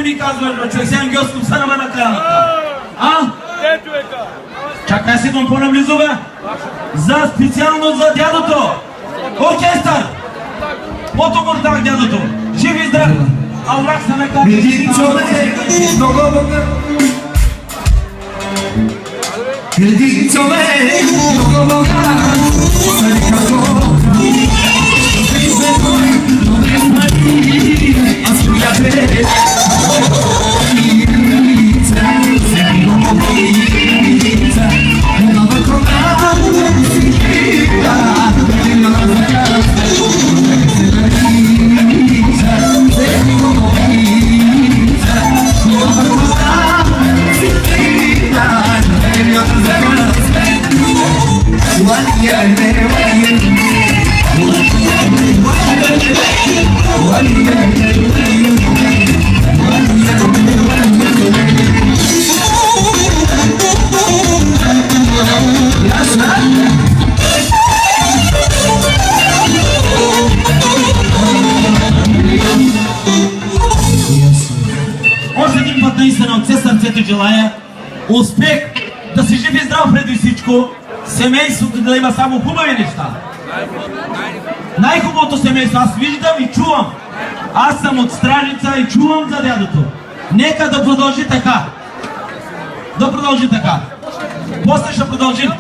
ми казваш, бе, човек, сега ангелското са на мене каяната. А? Чакай си да му по-наблизо, бе. За специално за дядото. Оркестър. Ото го дах дядото. Жив и здрав. А враг се ме казва. Един човек, много богат. Един човек, много богат. Сади како. Аз приятел. Още един път наистина от все сърцето желая успех, да си жив и здрав преди всичко, семейството да има само хубави неща. Най-хубавото семейство, аз виждам и чувам. Аз съм от Стражица и чувам за дядото. Нека да продължи така. Да продължи така. После ще продължим.